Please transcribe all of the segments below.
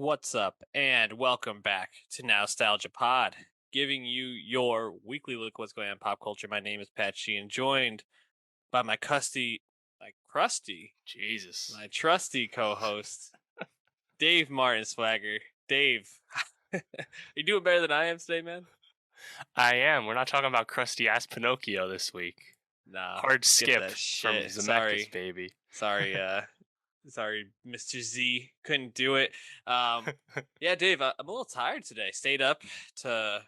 What's up, and welcome back to Nowstalgia Pod, giving you your weekly look at what's going on in pop culture. My name is Pat Sheehan, joined by my crusty co-host, Dave Martin Swagger. Dave, you doing better than I am today, man? I am. We're not talking about crusty ass Pinocchio this week. Nah, hard skip from shit. Zemeckis, baby. Sorry, Mr. Z, couldn't do it. Yeah, Dave, I'm a little tired today. Stayed up to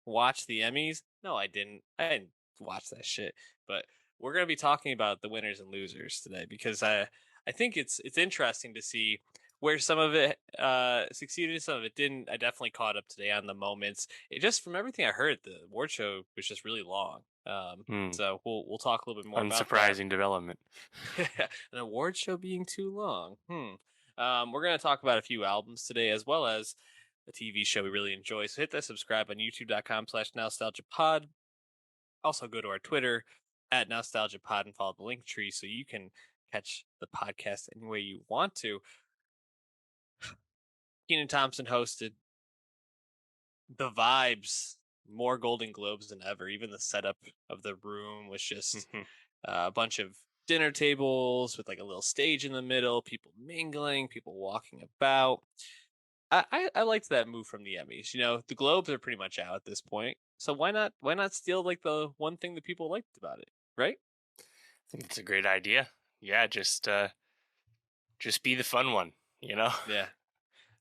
watch the Emmys. No, I didn't. I didn't watch that shit. But we're gonna be talking about the winners and losers today because I think it's interesting to see where some of it succeeded, some of it didn't. I definitely caught up today on the moments. It just from everything I heard, the award show was just really long. So we'll talk a little bit more about that. Unsurprising development. An award show being too long. We're going to talk about a few albums today, as well as a TV show we really enjoy. So hit that subscribe on youtube.com/nostalgiapod. Also go to our Twitter at nostalgiapod and follow the link tree so you can catch the podcast any way you want to. Kenan Thompson hosted. The vibes, more Golden Globes than ever. Even the setup of the room was just a bunch of dinner tables with like a little stage in the middle, people mingling, people walking about. I liked that move from the Emmys. You know, the Globes are pretty much out at this point, so why not steal like the one thing that people liked about it, right? I think it's a great idea. Yeah, just be the fun one, you know? Yeah.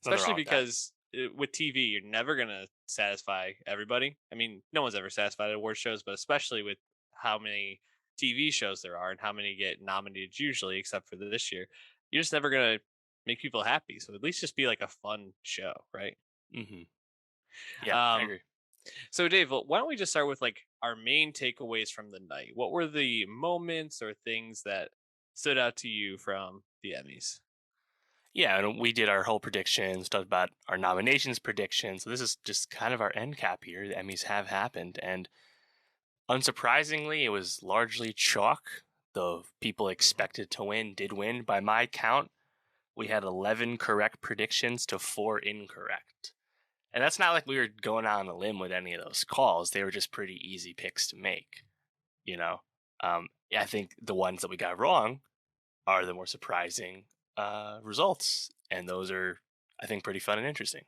Especially because with TV, you're never going to satisfy everybody. I mean, no one's ever satisfied at award shows, but especially with how many TV shows there are and how many get nominated usually, except for this year, you're just never going to make people happy. So at least just be like a fun show, right? Mm-hmm. Yeah, I agree. So Dave, why don't we just start with like our main takeaways from the night? What were the moments or things that stood out to you from the Emmys? Yeah, and we did our whole predictions, talked about our nominations predictions. So this is just kind of our end cap here. The Emmys have happened, and unsurprisingly, it was largely chalk. The people expected to win did win. By my count, we had 11 correct predictions to 4 incorrect. And that's not like we were going out on a limb with any of those calls. They were just pretty easy picks to make, you know. I think the ones that we got wrong are the more surprising results. And those are, I think, pretty fun and interesting.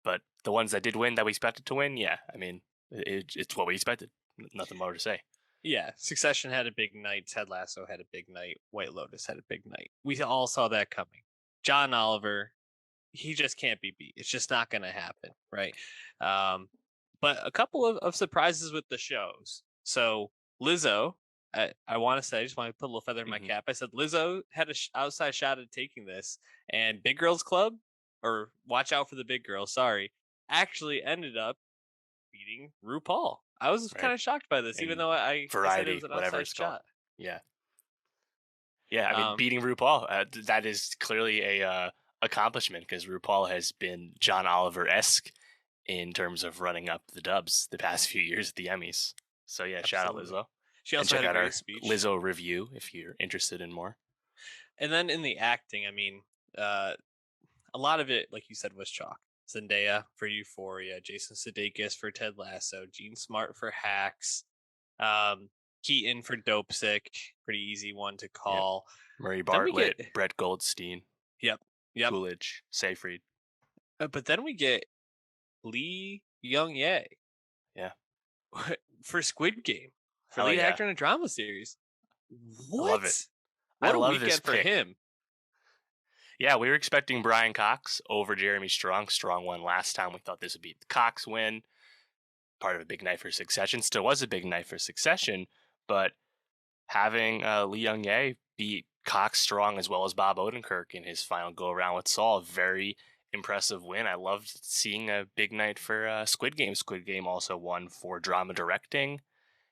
But the ones that did win that we expected to win, yeah, I mean, it's what we expected. Nothing more to say. Yeah, Succession had a big night. Ted Lasso had a big night. White Lotus had a big night. We all saw that coming. John Oliver, he just can't be beat. It's just not going to happen, right? But a couple of surprises with the shows. So Lizzo, I want to say, I just want to put a little feather in my cap. I said Lizzo had an outside shot at taking this, and Big Girls Club, or Watch Out for the Big Girls, sorry, actually ended up beating RuPaul. I was kind of shocked by this, even though I said it was an outside shot. Yeah. Yeah, I mean, beating RuPaul, that is clearly a accomplishment because RuPaul has been John Oliver-esque in terms of running up the dubs the past few years at the Emmys. So yeah, Absolutely. Shout out Lizzo. She also had a great speech. Lizzo review if you're interested in more. And then in the acting, I mean, a lot of it, like you said, was chalk. Zendaya for Euphoria, Jason Sudeikis for Ted Lasso, Jean Smart for Hacks, Keaton for Dopesick, pretty easy one to call. Yep. Murray Bartlett, Brett Goldstein. Yep. Coolidge, Seyfried. But then we get Lee Young-Ye. Yeah. For Squid Game. For lead actor in a drama series. What? I love it. What a weekend for him. Yeah, we were expecting Brian Cox over Jeremy Strong. Strong won last time. We thought this would be the Cox win. Part of a big night for Succession. Still was a big night for Succession. But having Lee Young-Ye beat Cox Strong as well as Bob Odenkirk in his final go-around with Saul, very impressive win. I loved seeing a big night for Squid Game. Squid Game also won for drama directing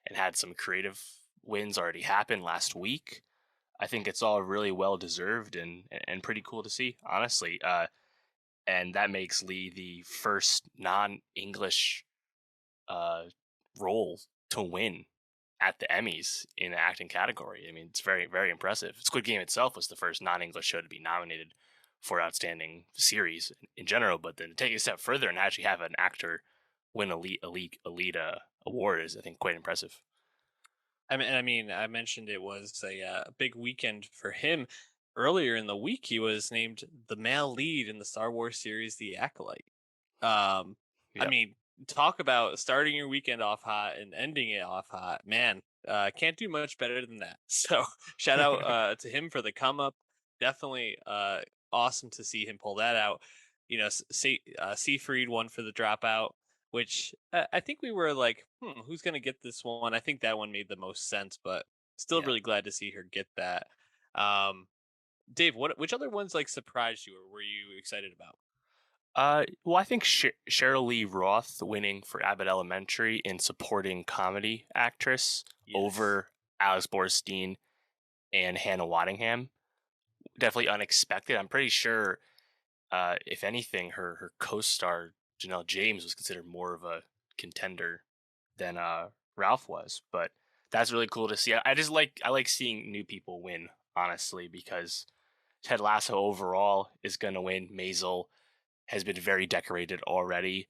and had some creative wins already happen last week. I think it's all really well deserved and pretty cool to see, honestly. And that makes Lee the first non-English role to win at the Emmys in the acting category. I mean, it's very, very impressive. Squid Game itself was the first non-English show to be nominated for outstanding series in general, but then to take it a step further and actually have an actor win a lead award is, I think, quite impressive. I mentioned it was a big weekend for him. Earlier in the week, he was named the male lead in the Star Wars series The Acolyte. Um, I Yep. mean, talk about starting your weekend off hot and ending it off hot, man. Can't do much better than that. So shout out to him for the come up. Definitely awesome to see him pull that out. Seafried won for the dropout, which I think we were like, who's going to get this one? I think that one made the most sense, but still Yeah. really glad to see her get that. Um, Dave, which other ones like surprised you or were you excited about? Well, I think Cheryl Lee Roth winning for Abbott Elementary in supporting comedy actress Yes. over Alice Borstein and Hannah Waddingham, definitely unexpected. I'm pretty sure, if anything, her co-star Janelle James was considered more of a contender than Ralph was. But that's really cool to see. I like seeing new people win, honestly, because Ted Lasso overall is going to win. Maisel has been very decorated already.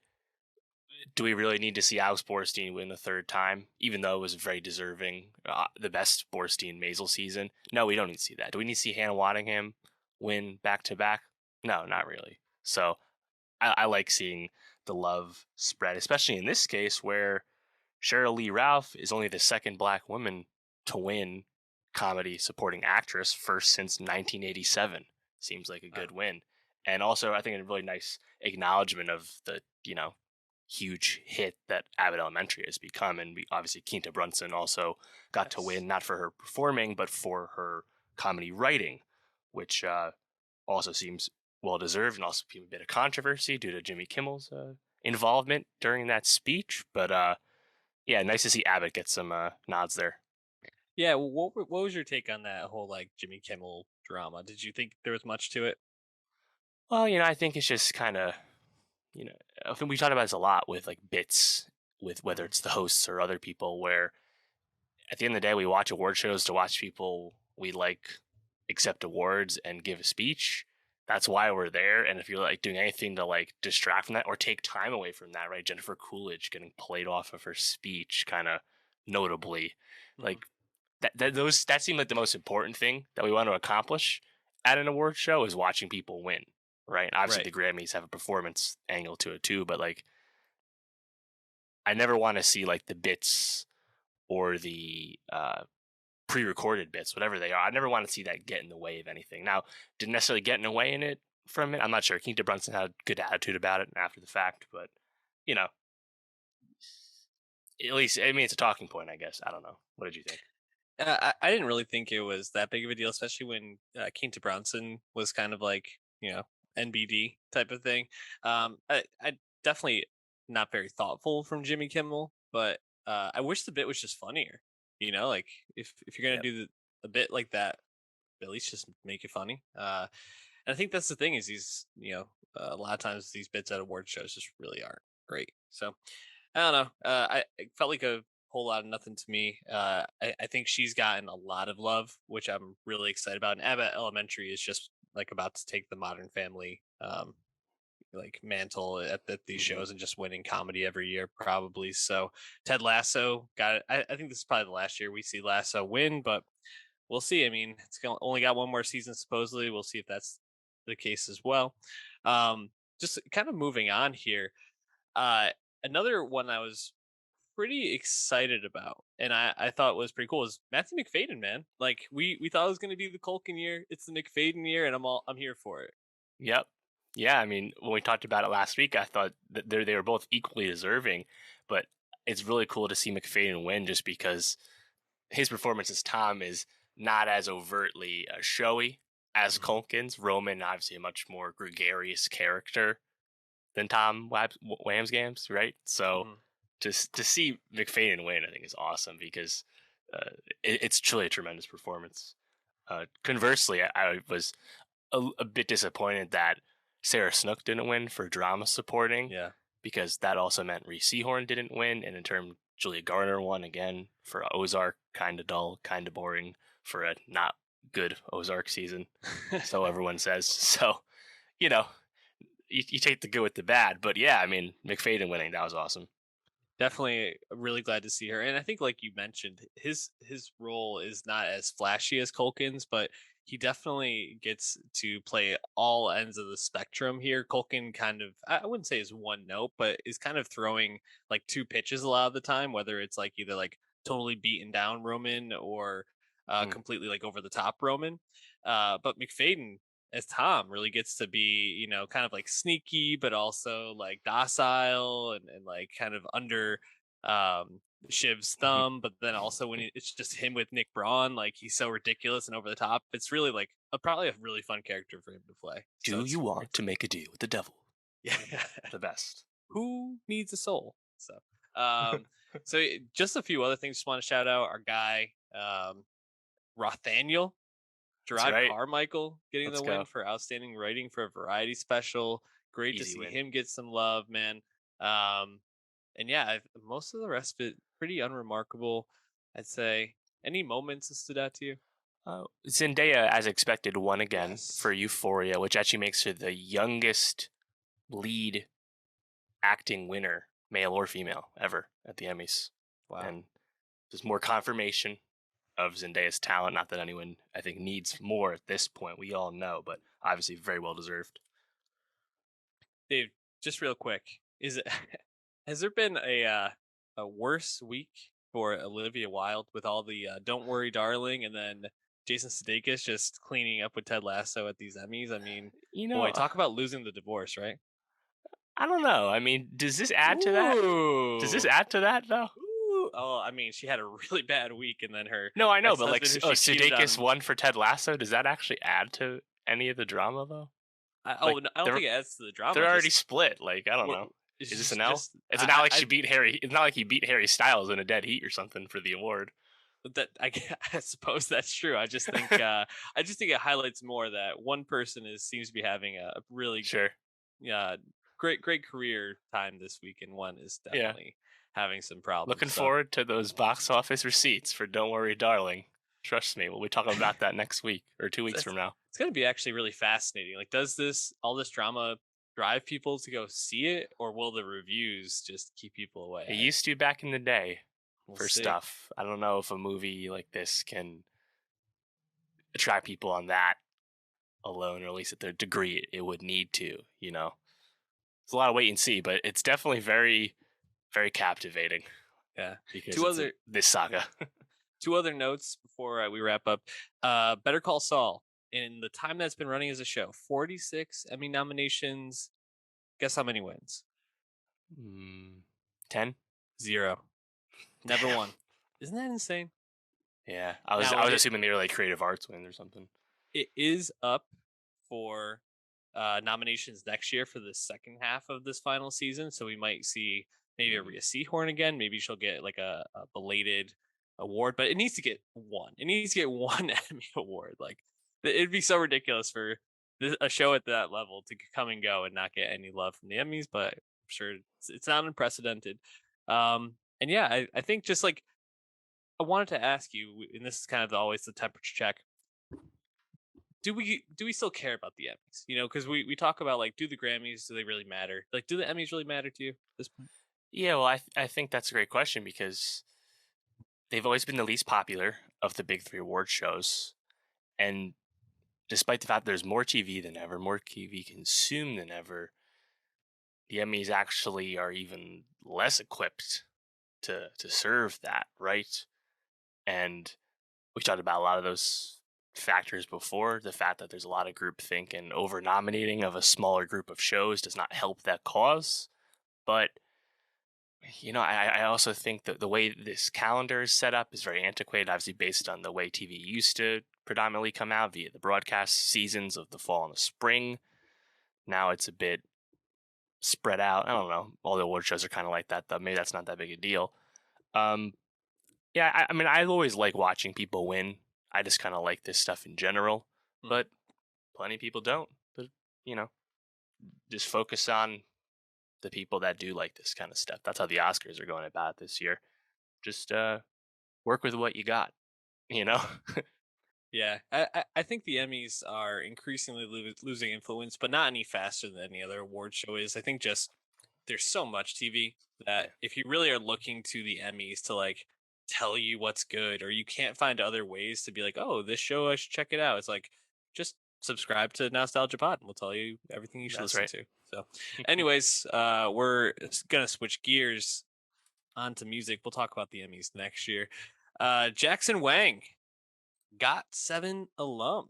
Do we really need to see Alex Borstein win the third time, even though it was very deserving, the best Borstein Maisel season? No, we don't need to see that. Do we need to see Hannah Waddingham win back to back? No, not really. So I like seeing the love spread, especially in this case where Cheryl Lee Ralph is only the second Black woman to win comedy supporting actress, first since 1987. Seems like a good win. And also, I think a really nice acknowledgement of the, huge hit that Abbott Elementary has become. And obviously, Quinta Brunson also got to win, not for her performing, but for her comedy writing, which also seems well deserved, and also a bit of controversy due to Jimmy Kimmel's involvement during that speech. But yeah, nice to see Abbott get some nods there. Yeah, what was your take on that whole like Jimmy Kimmel drama? Did you think there was much to it? Well, I think it's just kind of, I think we talked about this a lot with like bits, with whether it's the hosts or other people, where at the end of the day, we watch award shows to watch people we like accept awards and give a speech. That's why we're there. And if you're like doing anything to like distract from that or take time away from that, right? Jennifer Coolidge getting played off of her speech, kind of notably, like that seemed like the most important thing that we want to accomplish at an award show is watching people win, right? Obviously, Right. the Grammys have a performance angle to it too, but like I never want to see like the bits or the pre-recorded bits, whatever they are. I never want to see that get in the way of anything. Now, didn't necessarily get in the way in it from it. I'm not sure. Quinta Brunson had a good attitude about it after the fact, but you know, at least I mean it's a talking point, I guess. I don't know. What did you think? I didn't really think it was that big of a deal, especially when Quinta Brunson was kind of like, NBD type of thing. I definitely not very thoughtful from Jimmy Kimmel, but I wish the bit was just funnier. Like if you're gonna Yep. do a bit like that, at least just make it funny. And I think that's the thing is a lot of times these bits at award shows just really aren't great. So I don't know. It felt like a whole lot of nothing to me. I think she's gotten a lot of love, which I'm really excited about. And Abbott Elementary is just like about to take the Modern Family like mantle at these Mm-hmm. shows and just winning comedy every year probably. So Ted Lasso got it. I think this is probably the last year we see Lasso win, but we'll see. I mean, only got one more season supposedly. We'll see if that's the case as well. Just kind of moving on here. Uh, Another one I was pretty excited about, and I thought was pretty cool is Matthew McFadden, man. Like we thought it was going to be the Culkin year. It's the McFadden year, and I'm here for it. Yep. Yeah, I mean, when we talked about it last week, I thought that they were both equally deserving, but it's really cool to see McFadden win just because his performance as Tom is not as overtly showy as Mhm. Culkin's. Roman, obviously, a much more gregarious character than Tom Wamsgams, right? So Mhm. to see McFadden win, I think is awesome because it's truly a tremendous performance. Conversely, I was a bit disappointed that Sarah Snook didn't win for drama supporting Yeah. because that also meant Reese Seahorn didn't win, and in turn, Julia Garner won again for Ozark. Kind of dull, kind of boring for a not good Ozark season, so everyone says. So you know, you take the good with the bad. But yeah, I mean, McFadden winning, that was awesome. Definitely really glad to see her. And I think, like you mentioned, his role is not as flashy as Culkin's, but he definitely gets to play all ends of the spectrum here. Culkin kind of, I wouldn't say is one note, but is kind of throwing like two pitches a lot of the time, whether it's like either like totally beaten down Roman or Mm. completely like over the top Roman. But McFadden as Tom really gets to be, kind of like sneaky, but also like docile and like kind of under Shiv's thumb. But then also when it's just him with Nick Braun, like he's so ridiculous and over the top. It's really like probably a really fun character for him to play. Do you want to make a deal with the devil? Yeah, the best. Who needs a soul? So just a few other things. Just want to shout out our guy Rothaniel. Gerard right. Carmichael getting Let's the go. win for outstanding writing for a variety special. Great Easy to see win. him get some love, man. And yeah, most of the rest of it pretty unremarkable, I'd say. Any moments that stood out to you? Zendaya, as expected, won again Yes. for Euphoria, which actually makes her the youngest lead acting winner, male or female, ever at the Emmys. Wow. And there's more confirmation of Zendaya's talent. Not that anyone, I think, needs more at this point. We all know, but obviously very well deserved. Dave, just real quick, has there been a worse week for Olivia Wilde with all the "Don't Worry, Darling" and then Jason Sudeikis just cleaning up with Ted Lasso at these Emmys? I mean, boy, talk about losing the divorce, right? I don't know. I mean, does this add to that? Does this add to that though? Oh, I mean, she had a really bad week, and then her. No, I know, but like, Sudeikis won for Ted Lasso. Does that actually add to any of the drama though? I don't think it adds to the drama. They're already split. Like, I don't know. Is this an L? It's not like she beat Harry. It's not like he beat Harry Styles in a dead heat or something for the award. That I suppose that's true. I just think it highlights more that one person seems to be having a really great career time this week, and one is definitely having some problems. Looking forward to those box office receipts for "Don't Worry, Darling." Trust me, we'll be talking about that next week or 2 weeks from now. It's going to be actually really fascinating. Like, does all this drama drive people to go see it, or will the reviews just keep people away? It used to back in the day for stuff. I don't know if a movie like this can attract people on that alone, or at least at the degree it would need to, you know. It's a lot of wait and see, but it's definitely very, very captivating. Yeah. Because this saga. 2 other notes before we wrap up. Better Call Saul. In the time that's been running as a show, 46 Emmy nominations. Guess how many wins? 10? 0. Never won. Isn't that insane? Yeah. I was assuming they were like creative arts wins or something. It is up for nominations next year for the second half of this final season. So we might see maybe a Rhea Seehorn again. Maybe she'll get like a belated award, but it needs to get one. It needs to get one Emmy award. Like, it'd be so ridiculous for a show at that level to come and go and not get any love from the Emmys, but I'm sure it's not unprecedented. And yeah, I think just like I wanted to ask you, and this is kind of always the temperature check. Do we still care about the Emmys? You know, because we talk about like, do the Grammys, do they really matter? Like, do the Emmys really matter to you at this point? Yeah, well, I think that's a great question because they've always been the least popular of the big 3 award shows. And despite the fact there's more TV than ever, more TV consumed than ever, the Emmys actually are even less equipped to serve that, right? And we talked about a lot of those factors before. The fact that there's a lot of groupthink and over-nominating of a smaller group of shows does not help that cause. But, you know, I also think that the way this calendar is set up is very antiquated, obviously based on the way TV used to predominantly come out via the broadcast seasons of the fall and the spring. Now it's a bit spread out. I don't know. All the award shows are kind of like that, though. Maybe that's not that big a deal. Yeah, I mean, I always like watching people win. I just kind of like this stuff in general, but plenty of people don't. But, you know, just focus on the people that do like this kind of stuff. That's how the Oscars are going about this year. Just work with what you got, you know? Yeah, I think the Emmys are increasingly losing influence, but not any faster than any other award show is. I think just there's so much TV Yeah, that if you really are looking to the Emmys to like tell you what's good, or you can't find other ways to be like, oh, this show I should check it out. It's like just subscribe to Nostalgia Pod, and we'll tell you everything you should that's listen right. to. So, anyways, we're gonna switch gears onto music. We'll talk about the Emmys next year. Jackson Wang, Got7 alum,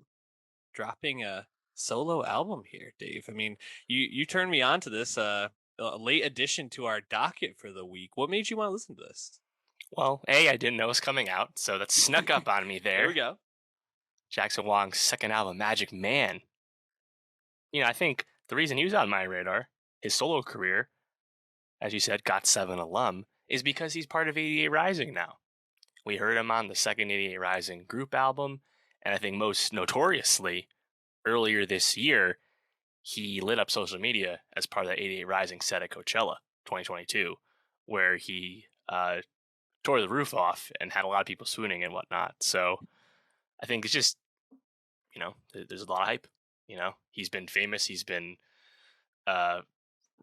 dropping a solo album here, Dave. I mean, you turned me on to this a late addition to our docket for the week. What made you want to listen to this? Well, I didn't know it was coming out, so that snuck up on me There we there. go. Jackson Wang's second album, Magic Man. I think the reason he was on my radar, his solo career, as you said, Got7 alum, is because he's part of 88 Rising now. We heard him on the second 88 Rising group album, and I think most notoriously, earlier this year, he lit up social media as part of the 88 Rising set at Coachella 2022, where he tore the roof off and had a lot of people swooning and whatnot. So I think it's just, there's a lot of hype. He's been famous. He's been uh,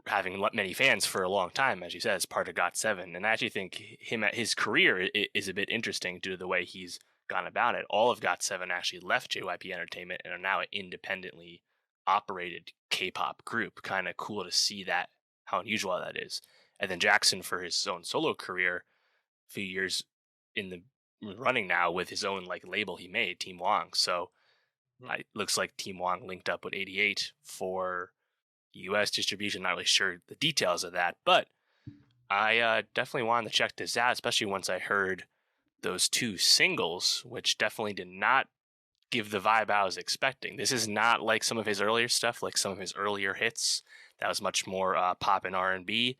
having many fans for a long time, as you said, as part of Got7. And I actually think his career is a bit interesting due to the way he's gone about it. All of Got7 actually left JYP Entertainment and are now an independently operated K-pop group. Kind of cool to see that, how unusual that is. And then Jackson, for his own solo career, a few years in the running now with his own like label he made, Team Wang. So it looks like Team Wang linked up with 88 for US distribution. Not really sure the details of that, but I definitely wanted to check this out, especially once I heard those two singles, which definitely did not give the vibe I was expecting. This is not like some of his earlier stuff, like some of his earlier hits. That was much more pop and R&B.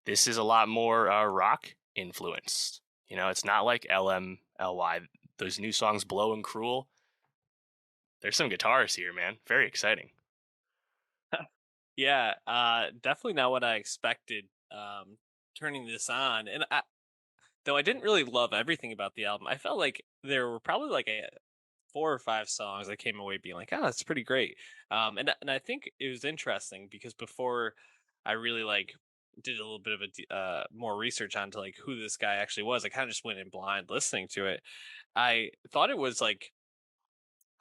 This is a lot more rock influenced. It's not like LMLY. Those new songs, Blow and Cruel. There's some guitars here, man. Very exciting. Yeah, definitely not what I expected. Turning this on, and though I didn't really love everything about the album, I felt like there were probably like 4 or 5 songs I came away being like, oh, that's pretty great. And I think it was interesting because before I really like did a little bit of more research onto like who this guy actually was, I kind of just went in blind listening to it. I thought it was like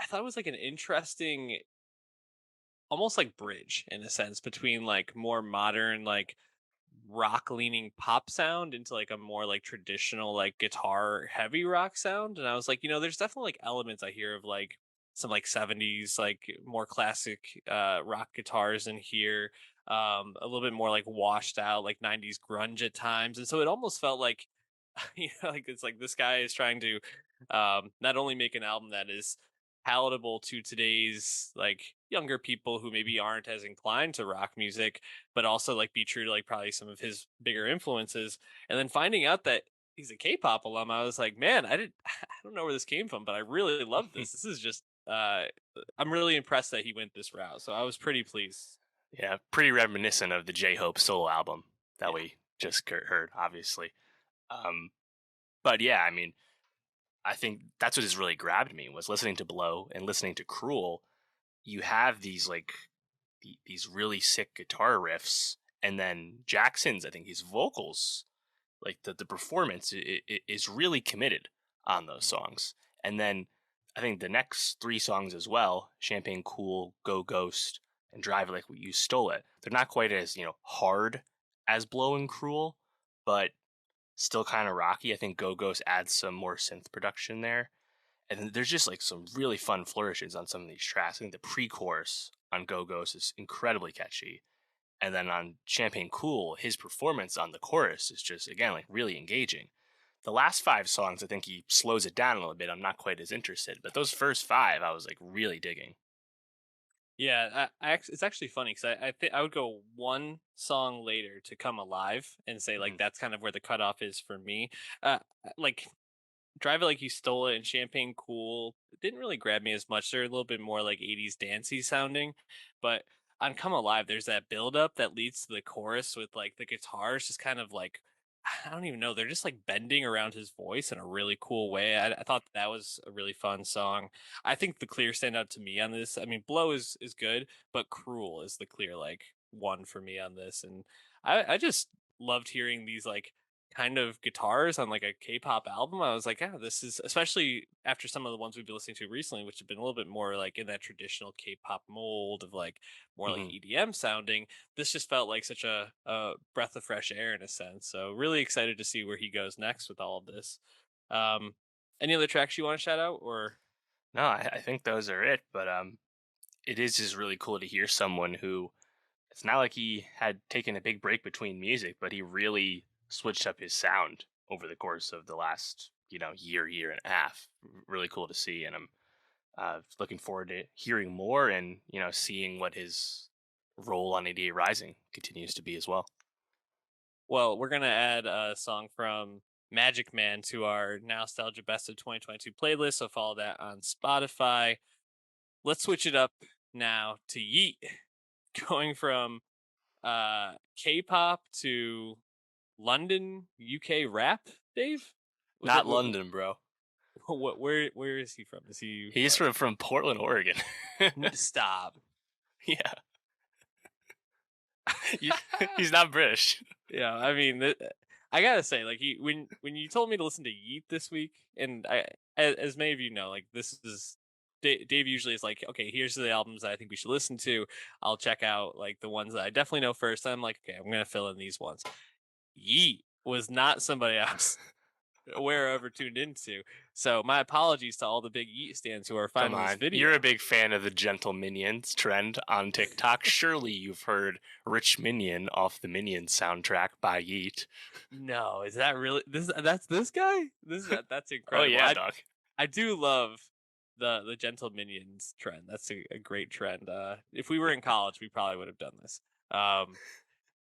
I thought it was like an interesting, almost like bridge in a sense between like more modern like rock leaning pop sound into like a more like traditional like guitar heavy rock sound. And I was like, there's definitely like elements I hear of like some like 70s like more classic rock guitars in here, a little bit more like washed out like 90s grunge at times. And so it almost felt like like it's like this guy is trying to not only make an album that is palatable to today's like younger people who maybe aren't as inclined to rock music, but also like be true to like probably some of his bigger influences. And then finding out that he's a K-pop alum, I was like, man, I don't know where this came from, but I really love this. This is just I'm really impressed that he went this route. So I was pretty pleased. Yeah, pretty reminiscent of the J-Hope solo album that Yeah. we just heard, obviously. Um, but yeah, I mean, I think that's what has really grabbed me was listening to Blow and listening to Cruel. You have these like these really sick guitar riffs, and then Jackson's, I think his vocals, like the performance is really committed on those songs. And then I think the next three songs as well, Champagne Cool, Go Ghost, and Drive Like You Stole It, they're not quite as hard as Blow and Cruel, but still kind of rocky. I think Go Ghost adds some more synth production there. And then there's just like some really fun flourishes on some of these tracks. I think the pre-chorus on Go Ghost is incredibly catchy. And then on Champagne Cool, his performance on the chorus is just, again, like really engaging. The last five songs, I think he slows it down a little bit. I'm not quite as interested. But those first five, I was like really digging. Yeah, it's actually funny because I think I would go one song later to Come Alive and say like Mhm. that's kind of where the cutoff is for me. Like Drive It Like You Stole It and Champagne Cool didn't really grab me as much. They're a little bit more like 80s dancey sounding, but on Come Alive, there's that build up that leads to the chorus with like the guitars just kind of like I don't even know. They're just like bending around his voice in a really cool way. I thought that was a really fun song. I think the clear standout to me on this. I mean, Blow is good, but Cruel is the clear like one for me on this. And I just loved hearing these like kind of guitars on like a K-pop album. I was like, yeah, this is, especially after some of the ones we've been listening to recently, which have been a little bit more like in that traditional K-pop mold of like more like Hmm. EDM sounding. This just felt like such a breath of fresh air in a sense. So really excited to see where he goes next with all of this. Um, any other tracks you want to shout out, or No, I think those are it. But it is just really cool to hear someone who, it's not like he had taken a big break between music, but he really switched up his sound over the course of the last, year and a half. Really cool to see, and I'm looking forward to hearing more and seeing what his role on 88 Rising continues to be as well. well, we're gonna add a song from Magic Man to our Nostalgia Best of 2022 playlist. So follow that on Spotify. Let's switch it up now to Yeet, going from K-pop to London, UK rap. Dave, was Not it London, bro. what? Where is he from? Is he He's from Portland, Oregon. Stop. Yeah. He's not British. Yeah, I mean, I gotta say, like, when you told me to listen to Yeet this week, and as many of you know, like, this is Dave usually is like, okay, here's the albums that I think we should listen to. I'll check out like the ones that I definitely know first. I'm like, okay, I'm gonna fill in these ones. Yeet was not somebody else aware or ever tuned into. So my apologies to all the big Yeet stands who are Come finding this on. video. You're a big fan of the Gentle Minions trend on TikTok. Surely you've heard Rich Minion off the Minions soundtrack by Yeat. No, is that really that's this guy? That's Oh, incredible. yeah, dog. I do love the Gentle Minions trend. That's a great trend. If we were in college, we probably would have done this.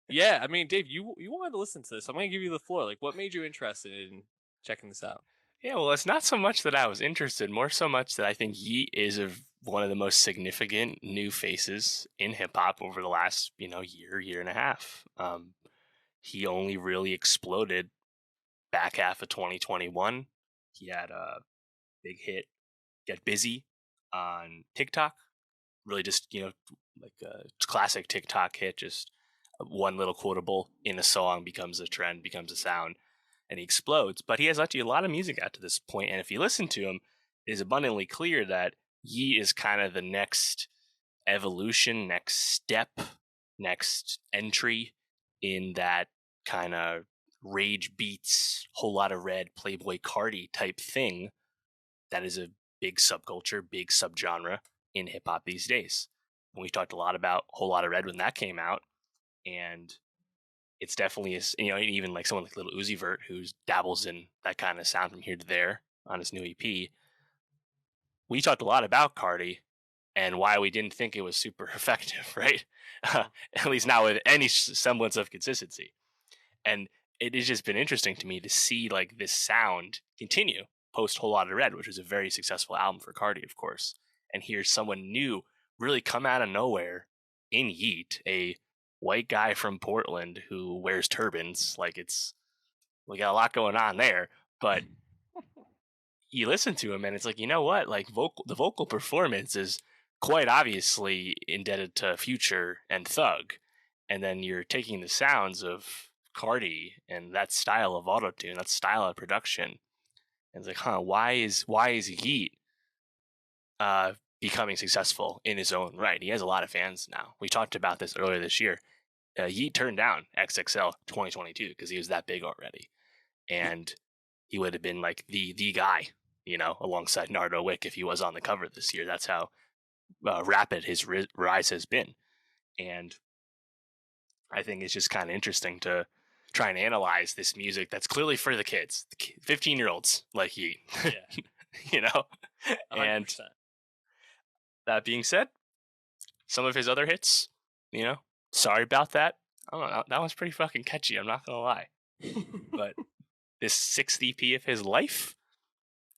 Yeah, I mean, Dave, you wanted to listen to this. I'm gonna give you the floor. Like, what made you interested in checking this out? Yeah, well, it's not so much that I was interested, more so much that I think Yeat is one of the most significant new faces in hip hop over the last, year and a half. He only really exploded back half of 2021. He had a big hit, Get Busy, on TikTok. Really just, like a classic TikTok hit, just one little quotable in a song becomes a trend, becomes a sound, and he explodes. But he has actually a lot of music out to this point, and if you listen to him, it is abundantly clear that Yi is kind of the next evolution, next step, next entry in that kind of rage beats, whole lot of red, Playboy Cardi type thing that is a big subculture, big subgenre in hip hop these days. And we talked a lot about Whole Lot of Red when that came out, and it's definitely even like someone like Little Uzi Vert who dabbles in that kind of sound from here to there on his new EP. We talked a lot about Cardi and why we didn't think it was super effective, right? At least not with any semblance of consistency. And it has just been interesting to me to see like this sound continue post Whole Lot of Red, which was a very successful album for Cardi, of course. And here's someone new really come out of nowhere in Yeat, a white guy from Portland who wears turbans. Like we got a lot going on there, but you listen to him and it's like, you know what? Like the vocal performance is quite obviously indebted to Future and Thug. And then you're taking the sounds of Cardi and that style of autotune, that style of production. And it's like, why is Yeat becoming successful in his own right? He has a lot of fans now. We talked about this earlier this year. Yeat turned down XXL 2022 because he was that big already, and he would have been like the guy, alongside Nardo Wick if he was on the cover this year. That's how rapid his rise has been, and I think it's just kind of interesting to try and analyze this music that's clearly for the kids, 15-year-olds like Yeat. Yeah. 100%. And that being said, some of his other hits, sorry about that. I don't know. That was pretty fucking catchy. I'm not going to lie. But this 6th EP of his life,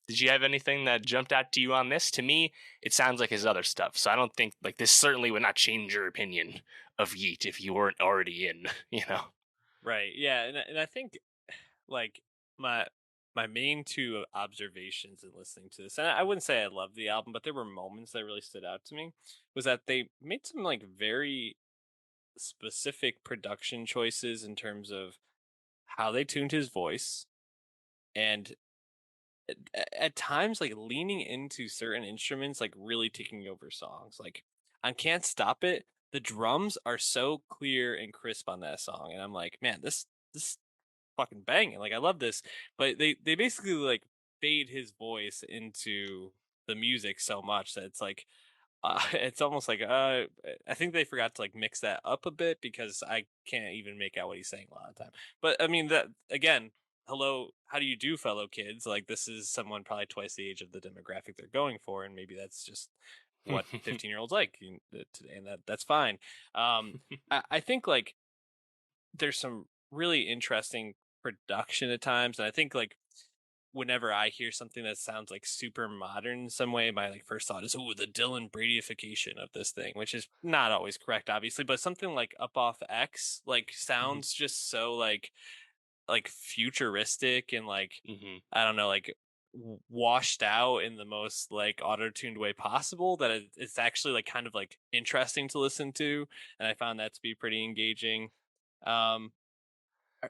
did you have anything that jumped out to you on this? To me, it sounds like his other stuff. So I don't think like this certainly would not change your opinion of Yeat if you weren't already in, Right. Yeah. And I think like my my main two observations in listening to this, and I wouldn't say I love the album, but there were moments that really stood out to me, was that they made some like very specific production choices in terms of how they tuned his voice, and at times like leaning into certain instruments, like really taking over songs. Like on Can't Stop It, the drums are so clear and crisp on that song, and I'm like, man, this fucking banging. Like I love this, but they basically like fade his voice into the music so much that it's like it's almost like I think they forgot to like mix that up a bit because I can't even make out what he's saying a lot of the time. But I mean that again, hello, how do you do, fellow kids? Like this is someone probably twice the age of the demographic they're going for, and maybe that's just what 15-year-olds like today, and that's fine. I think like there's some really interesting production at times, and I think like whenever I hear something that sounds like super modern in some way, my like first thought is, "Oh, the Dylan Bradyification of this thing," which is not always correct, obviously. But something like Up Off X like Mhm, sounds just so like futuristic and like mhm, I don't know, like washed out in the most like auto-tuned way possible that it's actually like kind of like interesting to listen to, and I found that to be pretty engaging. Um, uh,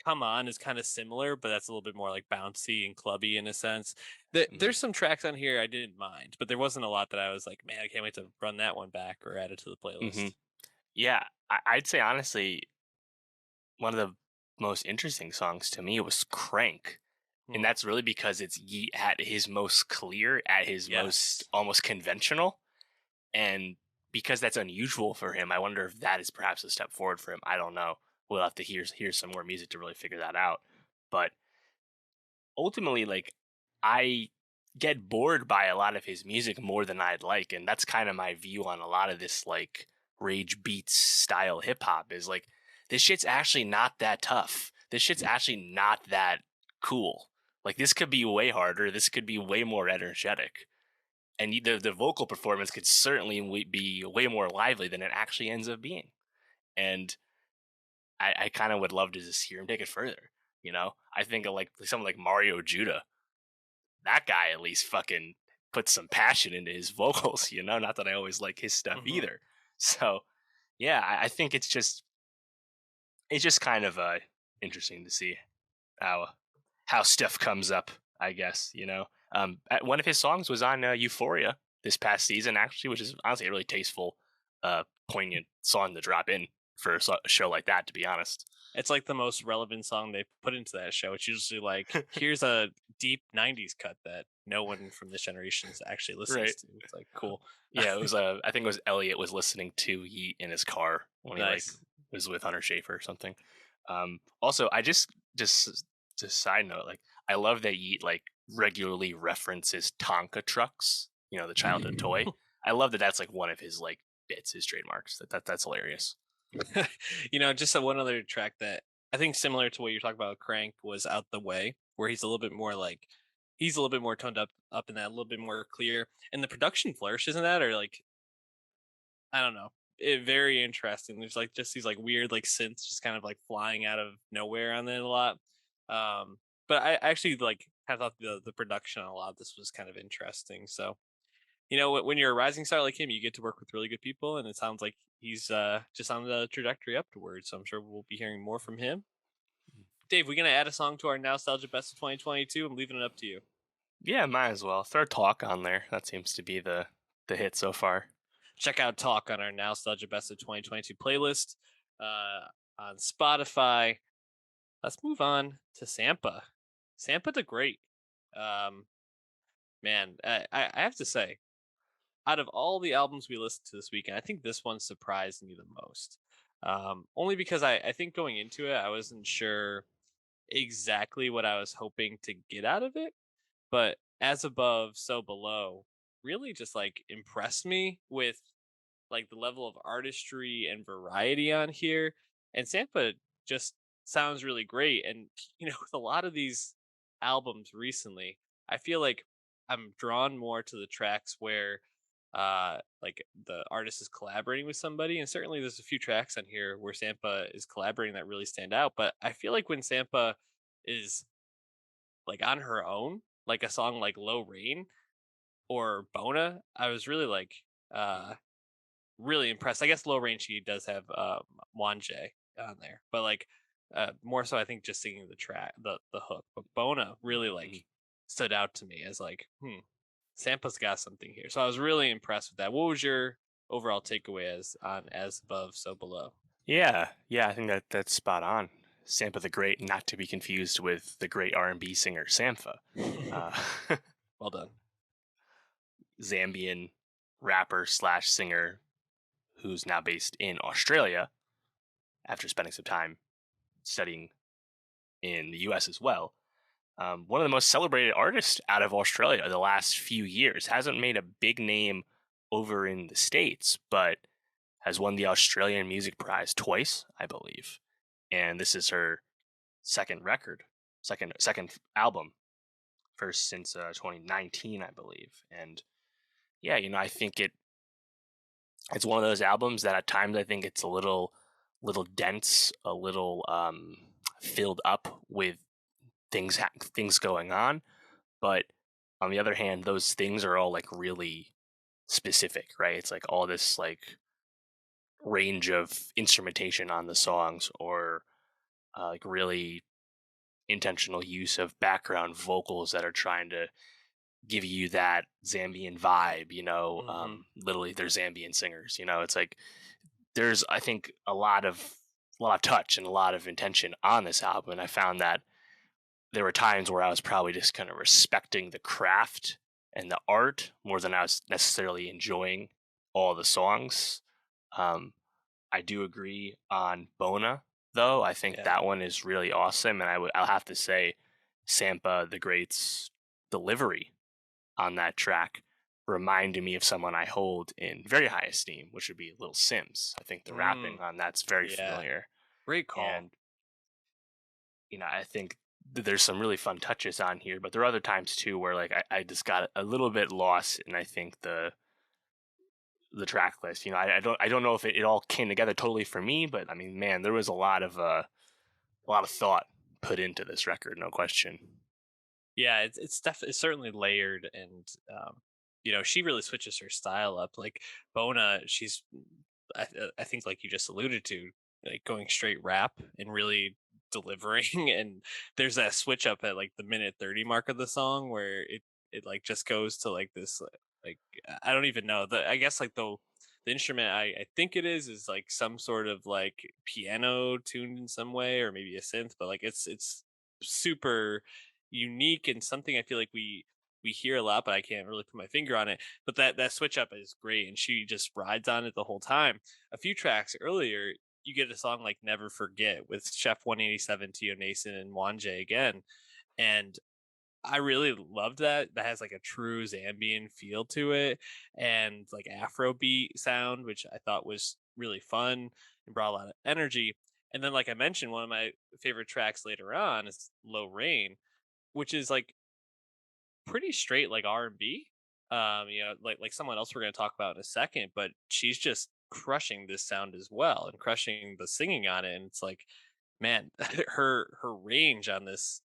Come On is kind of similar, but that's a little bit more like bouncy and clubby in a sense. mhm, There's some tracks on here I didn't mind, but there wasn't a lot that I was like, man, I can't wait to run that one back or add it to the mhm. playlist. Yeah, I'd say honestly, one of the most interesting songs to me was Crank. And Hmm. that's really because it's Yeat at his most clear, at his most Yes. almost conventional. And because that's unusual for him, I wonder if that is perhaps a step forward for him. I don't know. We'll have to hear some more music to really figure that out. But ultimately, like, I get bored by a lot of his music more than I'd like, and that's kind of my view on a lot of this like rage beats style hip hop is like this shit's actually not that tough. This shit's actually not that cool. Like this could be way harder. This could be way more energetic. And the vocal performance could certainly be way more lively than it actually ends up being. And I kind of would love to just hear him take it further. You know, I think of like someone like Mario Judah. That guy at least fucking puts some passion into his vocals, you know? Not that I always like his stuff Hmm. either. So yeah, I think it's just kind of interesting to see how how stuff comes up, I guess, you know. One of his songs was on Euphoria this past season, actually, which is honestly a really tasteful, poignant song to drop in for a show like that, to be honest. It's like the most relevant song they put into that show. It's usually like, here's a deep 90s cut that no one from this generation actually listens Right. to. It's like, cool. Yeah, it was. I think it was Elliot was listening to Yeat in his car when he like Nice. was with Hunter Schafer or something. Also, I just side note, like I love that Yeat like regularly references Tonka trucks. You know, the childhood toy. I love that. That's like one of his like bits, his trademarks. That's hilarious. Just one other track that I think similar to what you're talking about, Crank, was Out the Way, where he's a little bit more like he's a little bit more toned up in that, a little bit more clear, and the production flourishes in that are like I don't know, very interesting. There's like just these like weird like synths just kind of like flying out of nowhere on it a lot. But I actually like have thought the production on a lot of this was kind of interesting. So when you're a rising star like him, you get to work with really good people, and it sounds like he's just on the trajectory upwards. So I'm sure we'll be hearing more from him. Dave, we're gonna add a song to our Nostalgia Best of 2022. I'm leaving it up to you. Yeah, might as well throw talk on there. That seems to be the hit so far. Check out Talk on our Nostalgia Best of 2022 playlist on Spotify. Let's move on to Sampa. Sampa the Great. Um, Man, I have to say, out of all the albums we listened to this weekend, I think this one surprised me the most. Only because I think going into it, I wasn't sure exactly what I was hoping to get out of it. But as above, so below really just like impressed me with like the level of artistry and variety on here. And Sampa just sounds really great. And with a lot of these albums recently, I feel like I'm drawn more to the tracks where like the artist is collaborating with somebody, and certainly there's a few tracks on here where Sampa is collaborating that really stand out. But I feel like when Sampa is like on her own, like a song like Low Rain or Bona. I was really like really impressed. I guess Low Rain she does have Wanje on there, but like more so I think just singing the track, the hook. But Bona really like stood out to me as like, Sampa's got something here. So I was really impressed with that. What was your overall takeaway as above, so below? Yeah, I think that's spot on. Sampa the Great, not to be confused with the great R&B singer Sampha. Well done. Zambian rapper slash singer who's now based in Australia after spending some time studying in the US as well. One of the most celebrated artists out of Australia the last few years. Hasn't made a big name over in the States, but has won the Australian Music Prize twice, I believe. And this is her second album, first since 2019, I believe. And yeah, I think it's one of those albums that at times I think it's a little dense, a little filled up with things going on, but on the other hand, those things are all like really specific, right? It's like all this like range of instrumentation on the songs, or like really intentional use of background vocals that are trying to give you that Zambian vibe, literally they're Zambian singers, it's like there's, I think, a lot of touch and a lot of intention on this album. And I found that there were times where I was probably just kind of respecting the craft and the art more than I was necessarily enjoying all the songs. I do agree on Bona, though. I think that one is really awesome, and I'll have to say, Sampa the Great's delivery on that track reminded me of someone I hold in very high esteem, which would be Lil Sims. I think the rapping on that's very familiar. Great call. And I think there's some really fun touches on here, but there are other times too where like I just got a little bit lost, and I think the track list. I don't know if it all came together totally for me, but I mean, man, there was a lot of thought put into this record, no question. Yeah, it's certainly layered, and she really switches her style up. Like Bona, she's I think like you just alluded to, like going straight rap and really delivering. And there's that switch up at like the minute 30 mark of the song where it like just goes to like this like I don't even know, I guess like the instrument I think it is like some sort of like piano tuned in some way, or maybe a synth, but like it's super unique and something I feel like we hear a lot, but I can't really put my finger on it. But that switch up is great, and she just rides on it the whole time. A few tracks earlier, you get a song like Never Forget with Chef 187, Tio Nason, and Wanje again. And I really loved that. That has like a true Zambian feel to it, and like Afrobeat sound, which I thought was really fun and brought a lot of energy. And then, like I mentioned, one of my favorite tracks later on is Low Rain, which is like pretty straight like R&B. Like someone else we're going to talk about in a second, but she's just crushing this sound as well and crushing the singing on it. And it's like, man, her range on this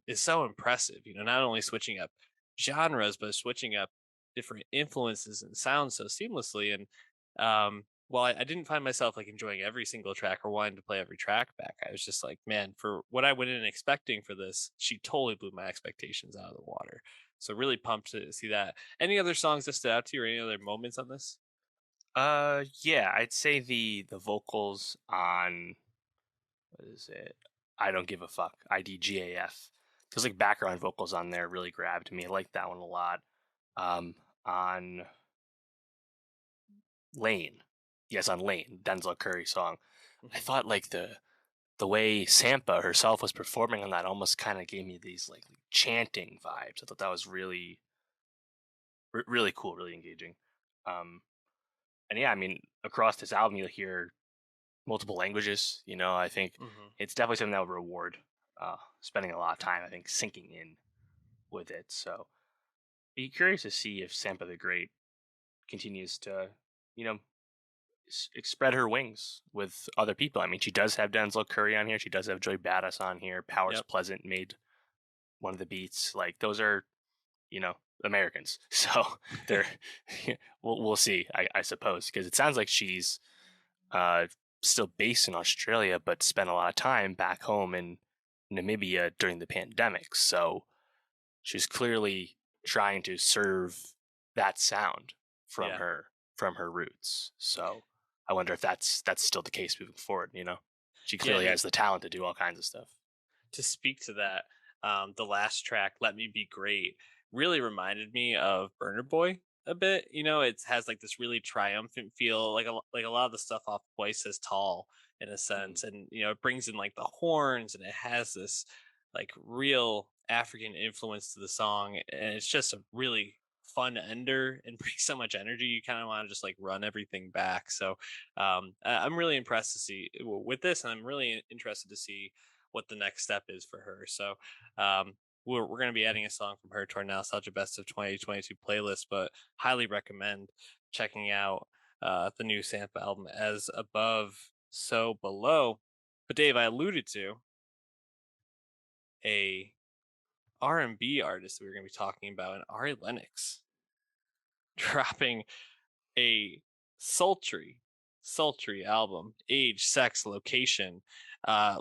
is so impressive. Not only switching up genres, but switching up different influences and sounds so seamlessly. And while I didn't find myself like enjoying every single track or wanting to play every track back, I was just like, man, for what I went in expecting for this, she totally blew my expectations out of the water. So really pumped to see that. Any other songs that stood out to you, or any other moments on this? Yeah, I'd say the vocals on, what is it? I Don't Give a Fuck, IDGAF. There's like background vocals on there really grabbed me. I like that one a lot. On Lane. Yes, on Lane, Denzel Curry song. I thought like the way Sampa herself was performing on that almost kind of gave me these like chanting vibes. I thought that was really really cool, really engaging. And yeah, I mean, across this album you'll hear multiple languages. I think it's definitely something that would reward spending a lot of time, I think, sinking in with it. So be curious to see if Sampa the Great continues to, spread her wings with other people. I mean, she does have Denzel Curry on here. She does have Joy Badass on here. Powers Yep. Pleasant made one of the beats. Like, those are, Americans. So they're we'll see, I suppose, because it sounds like she's still based in Australia, but spent a lot of time back home in Namibia during the pandemic. So she's clearly trying to serve that sound from Yeah. her roots. So I wonder if that's still the case moving forward. She Yeah. clearly has the talent to do all kinds of stuff. To speak to that, the last track, "Let Me Be Great," really reminded me of Burner Boy a bit. It has like this really triumphant feel, like a lot of the stuff off Twice as Tall in a sense, and it brings in like the horns, and it has this like real African influence to the song, and it's just a really fun ender and brings so much energy. You kind of want to just like run everything back. So I'm really impressed to see with this, and I'm really interested to see what the next step is for her. So we're going to be adding a song from her to our Nostalgia Best of 2022 playlist, but highly recommend checking out the new Sampa album, As Above, So Below. But Dave, I alluded to a R&B artist that we are going to be talking about, and Ari Lennox dropping a sultry album, Age, Sex, Location,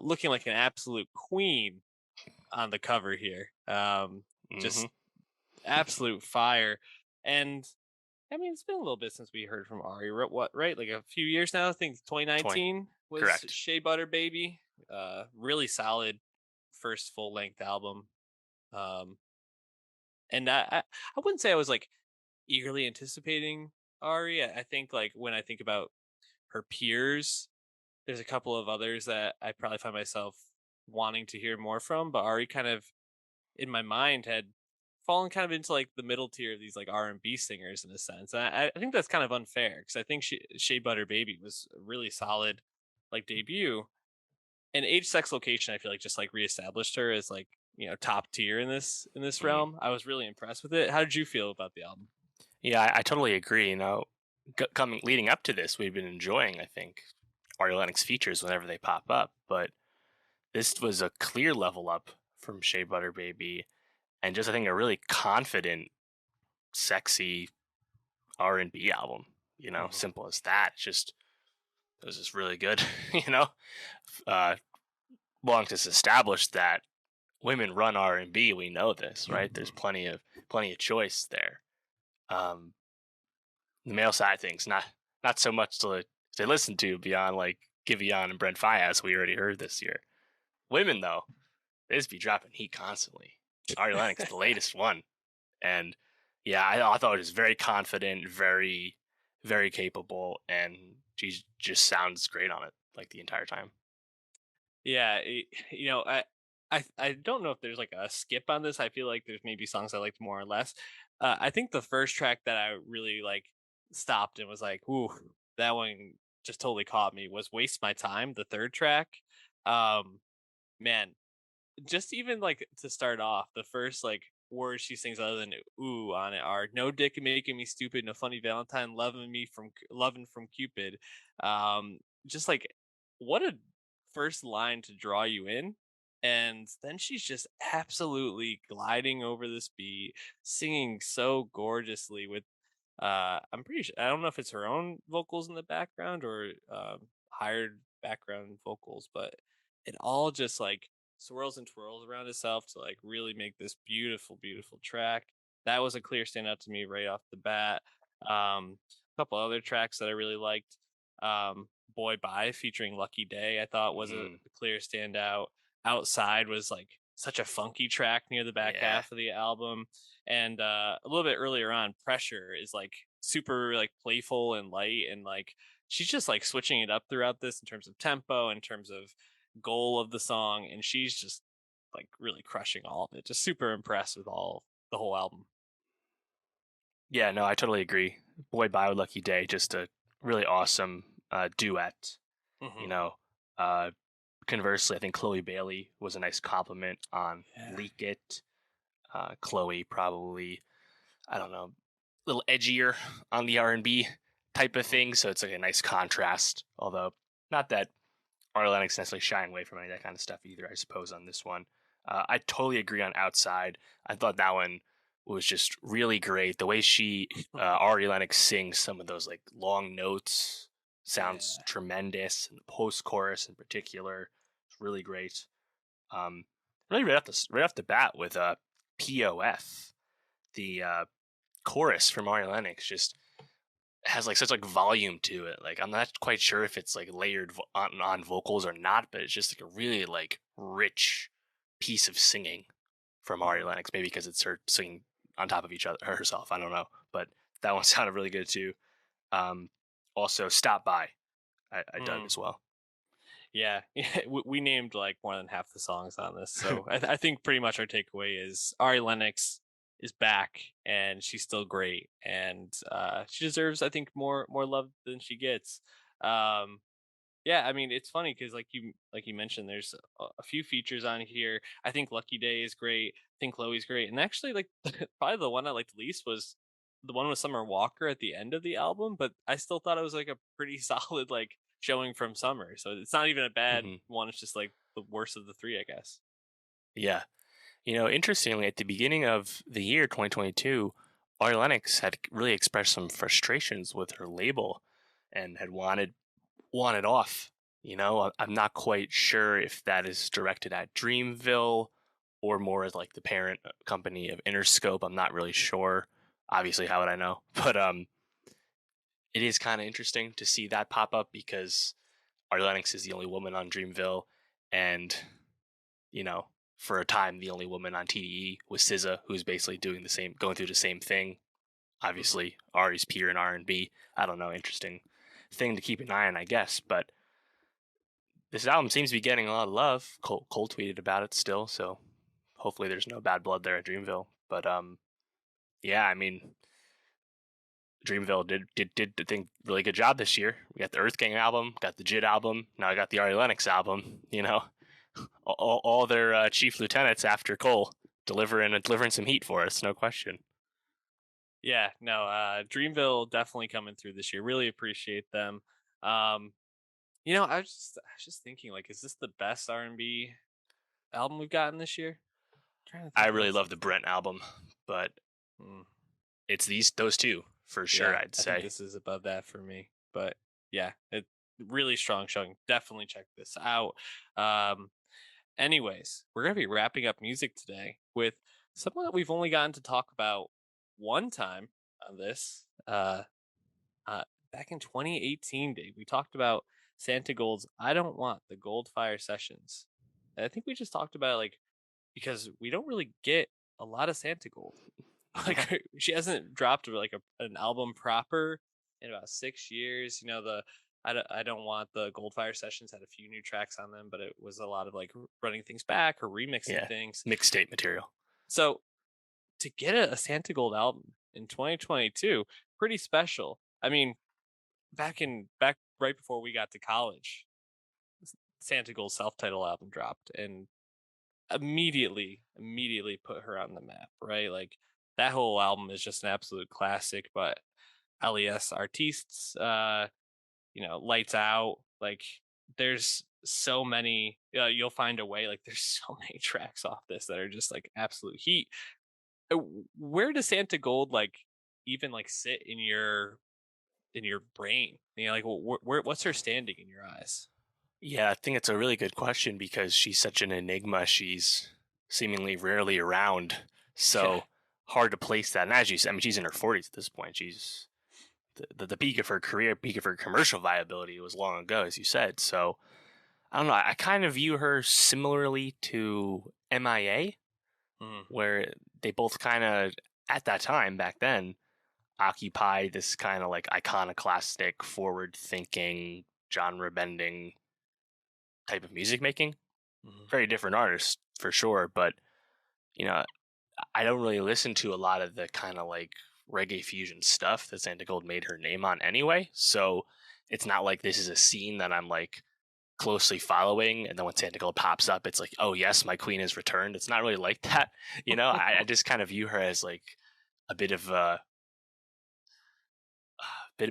looking like an absolute queen on the cover here. Just absolute fire. And I mean, it's been a little bit since we heard from Ari. Right? Like a few years now. I think 2019 was Correct. Shea Butter Baby. Really solid first full length album. And I wouldn't say I was like eagerly anticipating Ari. I think like when I think about her peers, there's a couple of others that I probably find myself wanting to hear more from, but Ari kind of in my mind had fallen kind of into like the middle tier of these like R&B singers in a sense. And I think that's kind of unfair because I think Shea Butter Baby was a really solid like debut, and Age, Sex, Location I feel like just like reestablished her as like top tier in this realm. I was really impressed with it. How did you feel about the album? Yeah, I totally agree. Leading up to this, we've been enjoying, I think, Ari Lennox features whenever they pop up, but this was a clear level up from Shea Butter Baby, and just I think a really confident, sexy R&B album. Simple as that. It was just really good. Long to establish that women run R&B. We know this, right? There's plenty of choice there. The male side of things, not so much to listen to beyond like Giveon and Brent Faiyaz, we already heard this year. Women though, they just be dropping heat constantly. Ari Lennox, the latest one, and yeah, I thought it was very confident, very, very capable, and she just sounds great on it like the entire time. Yeah, I don't know if there's like a skip on this. I feel like there's maybe songs I liked more or less. I think the first track that I really like stopped and was like, "Ooh, that one just totally caught me," was "Waste My Time," the third track. Man, just even like to start off, the first like words she sings other than "ooh" on it are "no dick making me stupid, no funny Valentine, loving from Cupid." Just like what a first line to draw you in. And then she's just absolutely gliding over this beat, singing so gorgeously with I'm pretty sure, I don't know if it's her own vocals in the background or hired background vocals, but it all just like swirls and twirls around itself to like really make this beautiful track. That was a clear standout to me right off the bat. A couple other tracks that I really liked. Boy Bye featuring Lucky Day I thought was a clear standout. Outside was like such a funky track near the back half of the album. And a little bit earlier on, Pressure is like super like playful and light, and like she's just like switching it up throughout this in terms of tempo, in terms of goal of the song, and she's just like really crushing all of it. Just super impressed with the whole album. Yeah, no, I totally agree. Boy Bye with Lucky Day, just a really awesome duet. Conversely, I think Chloe Bailey was a nice compliment on Leak It. Chloe probably, I don't know, a little edgier on the R&B type of thing. So it's like a nice contrast. Although not that Ari Lennox necessarily shying away from any of that kind of stuff either, I suppose, on this one. I totally agree on Outside. I thought that one was just really great. The way she, Ari Lennox, sings some of those like long notes sounds tremendous. And the post-chorus in particular is really great. Really right off the bat with POF, the chorus from Ari Lennox just has like such like volume to it. Like I'm not quite sure if it's like layered on vocals or not, but it's just like a really like rich piece of singing from Ari Lennox. Maybe because it's her singing on top of each other herself. I don't know, but that one sounded really good too. Also, Stop By, I dug as well. Yeah, we named like more than half the songs on this, so I think pretty much our takeaway is Ari Lennox is back and she's still great, and she deserves, I think, more love than she gets. Yeah, I mean, it's funny because like you mentioned, there's a few features on here. I think Lucky Day is great. I think Chloe's great, and actually, like probably the one I liked least was the one with Summer Walker at the end of the album. But I still thought it was like a pretty solid like showing from Summer. So it's not even a bad one. It's just like the worst of the three, I guess. Yeah. Interestingly, at the beginning of the year 2022, Ari Lennox had really expressed some frustrations with her label and had wanted off. I'm not quite sure if that is directed at Dreamville or more as like the parent company of Interscope. I'm not really sure. Obviously, how would I know? But it is kind of interesting to see that pop up because Ari Lennox is the only woman on Dreamville, and for a time the only woman on TDE was SZA, who's basically going through the same thing. Obviously, Ari's peer in R&B. I don't know, interesting thing to keep an eye on, I guess. But this album seems to be getting a lot of love. Cole tweeted about it still, so hopefully there's no bad blood there at Dreamville. But yeah, I mean, Dreamville did I think really good job this year. We got the Earth Gang album, got the JIT album, now I got the Ari Lennox album. All their chief lieutenants after Cole delivering some heat for us, no question. Yeah, no, Dreamville definitely coming through this year. Really appreciate them. I was just thinking, like, is this the best R&B album we've gotten this year? I really love the Brent album, but it's those two for sure. I'd say I think this is above that for me. But yeah, it really strong showing. Definitely check this out. Anyways, we're gonna be wrapping up music today with someone that we've only gotten to talk about one time on this. Back in 2018, Dave, we talked about Santigold's "I Don't Want the Goldfire Sessions." And I think we just talked about it, like, because we don't really get a lot of Santigold. Like, she hasn't dropped like an album proper in about 6 years. I don't want the Goldfire Sessions had a few new tracks on them, but it was a lot of like running things back or remixing things, mixtape material. So to get a Santigold album in 2022, pretty special. I mean, back right before we got to college, Santigold's self-titled album dropped and immediately put her on the map, right? Like that whole album is just an absolute classic. But LES Artistes, Lights Out, like there's so many, You'll Find a Way, like there's so many tracks off this that are just like absolute heat. Where does Santigold like even like sit in your brain? Like what's her standing in your eyes? Yeah, I think it's a really good question because she's such an enigma. She's seemingly rarely around, so hard to place that. And as you said, I mean, she's in her 40s at this point. She's the peak of her career, peak of her commercial viability was long ago, as you said. So I don't know. I kind of view her similarly to MIA, where they both kind of, at that time back then, occupied this kind of like iconoclastic, forward-thinking, genre-bending type of music making. Very different artists for sure, but I don't really listen to a lot of the kind of like reggae fusion stuff that Santigold made her name on anyway. So it's not like this is a scene that I'm like closely following, and then when Santigold pops up, it's like, oh yes, my queen has returned. It's not really like that. I just kind of view her as like a bit of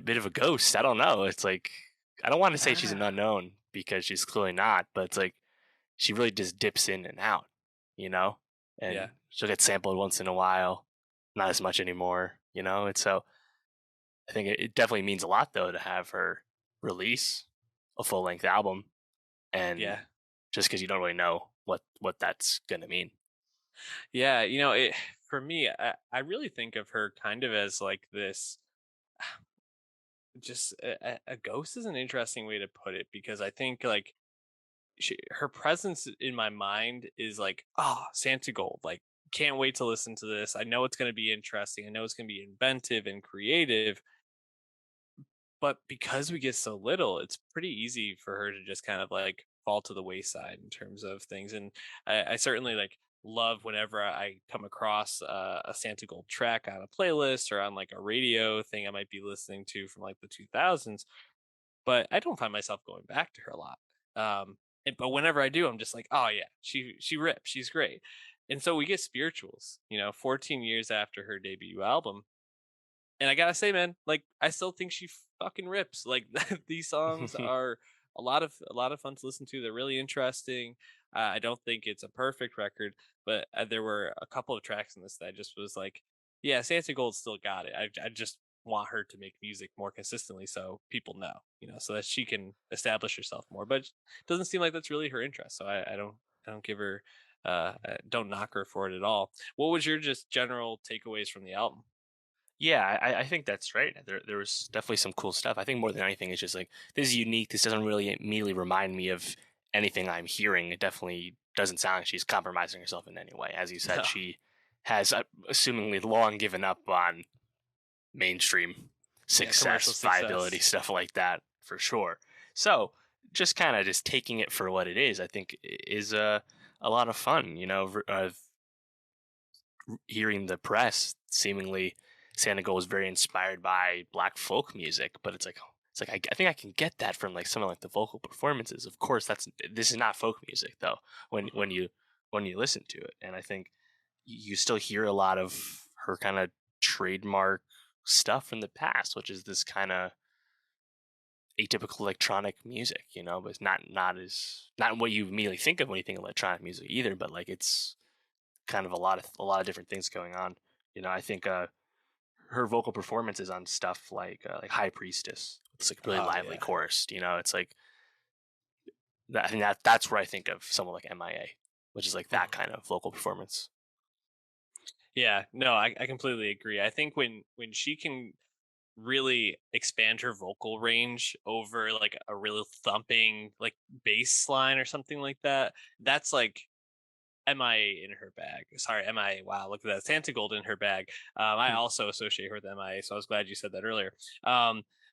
bit of a ghost. I don't know. It's like I don't want to say she's an Ah, unknown because she's clearly not, but it's like she really just dips in and out, you know? yeah. And she'll get sampled once in a while, not as much anymore, And so I think it definitely means a lot though to have her release a full length album, and Yeah. just because you don't really know what that's gonna mean. Yeah, for me, I really think of her kind of as like this just a ghost is an interesting way to put it because I think like her presence in my mind is like, oh, Santigold, like can't wait to listen to this. I know it's going to be interesting. I know it's going to be inventive and creative, but because we get so little, it's pretty easy for her to just kind of like fall to the wayside in terms of things. And I certainly like love whenever I come across a Santa Gold track on a playlist or on like a radio thing I might be listening to from like the 2000s. But I don't find myself going back to her a lot. But whenever I do, I'm just like, oh yeah, she rips, she's great. And so we get spirituals, 14 years after her debut album, and I gotta say, man, like I still think she fucking rips. Like these songs are a lot of fun to listen to. They're really interesting. I don't think it's a perfect record, but there were a couple of tracks in this that I just was like, yeah, Santa Gold still got it. I just want her to make music more consistently so people know, so that she can establish herself more. But it doesn't seem like that's really her interest. So I don't give her don't knock her for it at all. What was your just general takeaways from the album? Yeah, I think that's right. There was definitely some cool stuff. I think more than anything, it's just like this is unique. This doesn't really immediately remind me of anything I'm hearing. It definitely doesn't sound like she's compromising herself in any way. As you said, No. she has assumingly long given up on mainstream Yeah, commercial success, viability, success. stuff like that for sure. So just kind of just taking it for what it is, I think is a lot of fun. Hearing the press seemingly Santigold was very inspired by black folk music, but it's like I think I can get that from like some of like the vocal performances. Of course, this is not folk music though. When Mhm. when you listen to it, and I think you still hear a lot of her kind of trademark stuff from the past, which is this kind of atypical electronic music, but it's not what you immediately think of when you think electronic music either. But like it's kind of a lot of different things going on. I think her vocal performances on stuff like High Priestess. It's like really Oh lively yeah. chorus. It's like I think that's where I think of someone like MIA, which is like that Mhm. kind of vocal performance. Yeah, no, I completely agree. I think when she can really expand her vocal range over like a really thumping like bass line or something like that, that's like MIA in her bag. Sorry, MIA. Wow, look at that. Santa Gold in her bag. I Hmm. also associate her with MIA, so I was glad you said that earlier.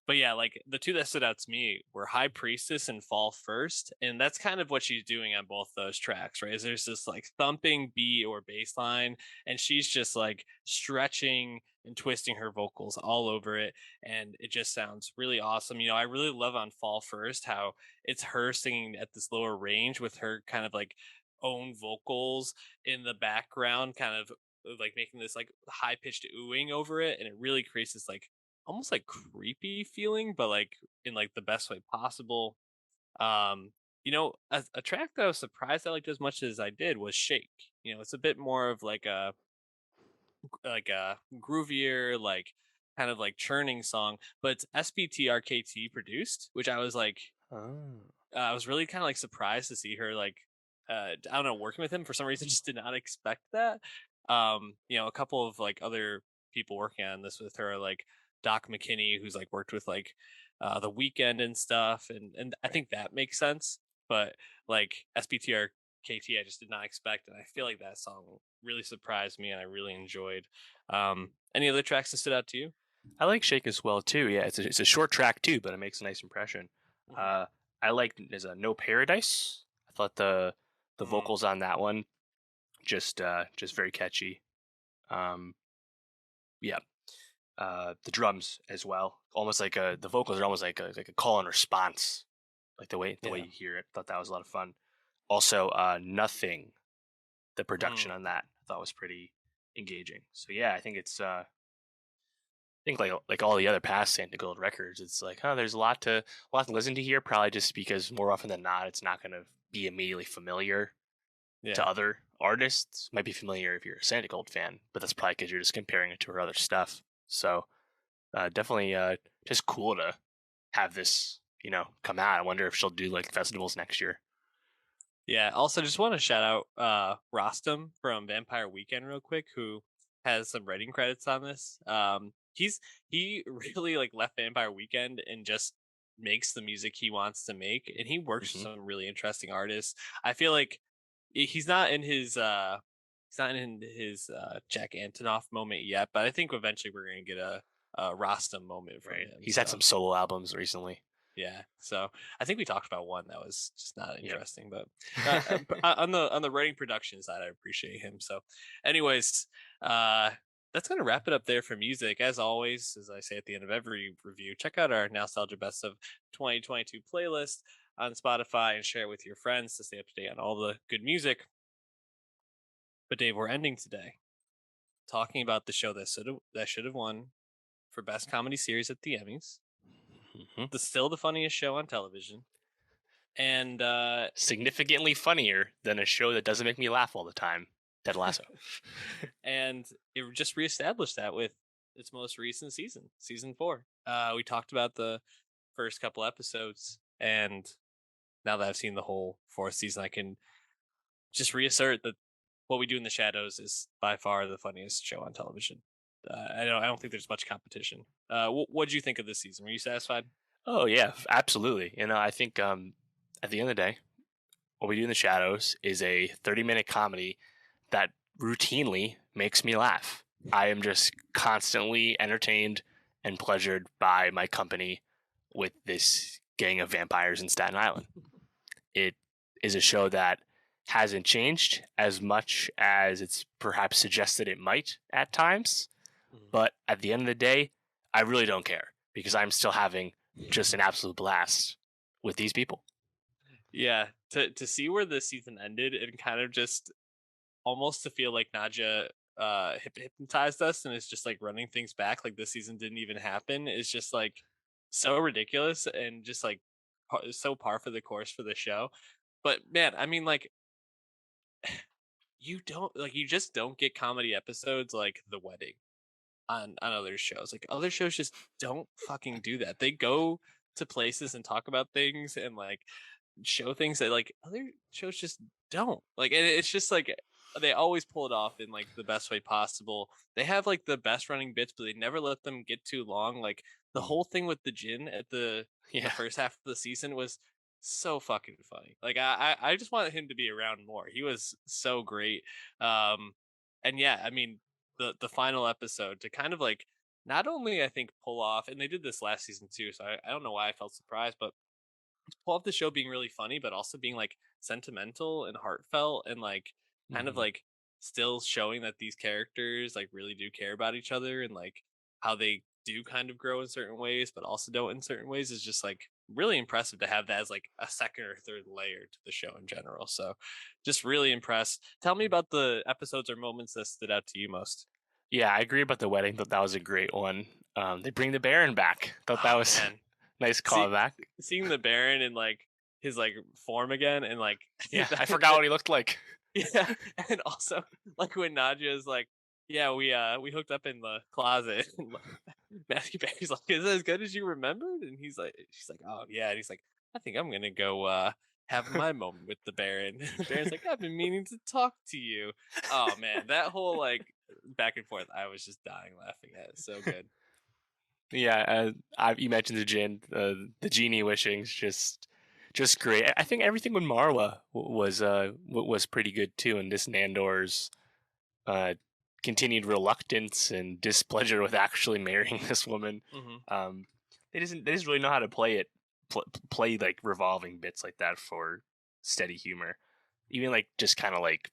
But yeah, like the two that stood out to me were High Priestess and Fall First, and that's kind of what she's doing on both those tracks, right? Is there's this like thumping beat or bass line, and she's just like stretching and twisting her vocals all over it, and it just sounds really awesome. I really love on Fall First how it's her singing at this lower range with her kind of like own vocals in the background, kind of like making this like high pitched oohing over it, and it really creates this like almost like creepy feeling, but like in like the best way possible. A track that I was surprised I liked as much as I did was Shake. It's a bit more of like a groovier, like kind of like churning song, but it's SPTRKT produced, which I was like, Oh. I was really kind of like surprised to see her like I don't know, working with him for some reason. Just did not expect that. A couple of like other people working on this with her, like Doc McKinney, who's like worked with like the weekend and stuff, and I think that makes sense. But like SPTR KT, I just did not expect, and I feel like that song really surprised me, and I really enjoyed. Any other tracks that stood out to you? I like Shake as well too. Yeah, it's a short track too, but it makes a nice impression. Mhm. Uh, I like there's a No Paradise. I thought the Mm, vocals on that one just very catchy. Um, yeah, the drums as well. Almost like the vocals are almost like a call and response, like the way yeah. you hear it. Thought that was a lot of fun. Also, Nothing. The production Mm. on that I thought was pretty engaging. So yeah, I think it's think like all the other past Santigold records, it's like, oh, there's a lot to listen to here. Probably just because more often than not, it's not going to be immediately familiar to Yeah. other artists. Might be familiar if you're a Santigold fan, but that's probably because you're just comparing it to her other stuff. So definitely just cool to have this, come out. I wonder if she'll do like festivals next year. Yeah. Also, just want to shout out Rostam from Vampire Weekend real quick, who has some writing credits on this. He really like left Vampire Weekend and just makes the music he wants to make, and he works with Hmm. some really interesting artists. I feel like he's not in his Jack Antonoff moment yet, but I think eventually we're gonna get a Rostam moment from Right. him. He's had So some solo albums recently. yeah, so I think we talked about one that was just not Yep. interesting, but on the writing production side, I appreciate him. So, anyways, uh, that's gonna wrap it up there for music. As always, as I say at the end of every review, check out our Nostalgia Best of 2022 playlist on Spotify and share it with your friends to stay up to date on all the good music. But Dave, we're ending today talking about the show that should have won for best comedy series at the Emmys. Hmm. Still the funniest show on television, and Significantly funnier than a show that doesn't make me laugh all the time, Ted Lasso. and it just reestablished that with its most recent season 4. We talked about the first couple episodes, and now that I've seen the whole fourth season, I can just reassert that What We Do in the Shadows is by far the funniest show on television. I don't think there's much competition. What did you think of this season? Were you satisfied? Oh yeah, absolutely. I think at the end of the day, What We Do in the Shadows is a 30-minute comedy that routinely makes me laugh. I am just constantly entertained and pleasured by my company with this gang of vampires in Staten Island. It is a show that hasn't changed as much as it's perhaps suggested it might at times. Mhm. But at the end of the day, I really don't care because I'm still having just an absolute blast with these people. Yeah, to see where the season ended and kind of just almost to feel like Naja hypnotized us and is just like running things back like this season didn't even happen is just like so ridiculous and just like so par for the course for the show. But man, I mean, like, you just don't get comedy episodes like The Wedding on other shows. Like other shows just don't fucking do that. They go to places and talk about things and like show things that like other shows just don't. Like, and it's just like they always pull it off in like the best way possible. They have like the best running bits, but they never let them get too long. Like the whole thing with the gin at in the Yeah. first half of the season was so fucking funny. Like I just wanted him to be around more. He was so great. Um and yeah, I mean the final episode to kind of like not only I think pull off, and they did this last season too, so I don't know why I felt surprised, but pull off the show being really funny, but also being like sentimental and heartfelt and like kind of Mhm. like still showing that these characters like really do care about each other and like how they do kind of grow in certain ways, but also don't in certain ways is just like really impressive to have that as like a second or third layer to the show in general. So just really impressed. Tell me about the episodes or moments that stood out to you most. Yeah, I agree about the wedding. Thought that was a great one. They bring the Baron back. Thought that Oh was man. nice See callback. seeing the Baron in like his like form again and like Yeah, I forgot that, what he looked like. yeah, and also like when Nadia is like, "Yeah, we hooked up in the closet." And Matthew Perry's like, "Is it as good as you remembered?" And she's like, "Oh yeah," and he's like, "I think I'm gonna go have my moment with the Baron." The Baron's like, "I've been meaning to talk to you." Oh man, that whole like back and forth, I was just dying laughing at. It. So good. Yeah, you mentioned the genie wishings, just great. I think everything with Marwa was pretty good too, and this Nandor's uh, continued reluctance and displeasure with actually marrying this woman. Hmm. Um, they just really know how to play like revolving bits like that for steady humor, even like just kind of like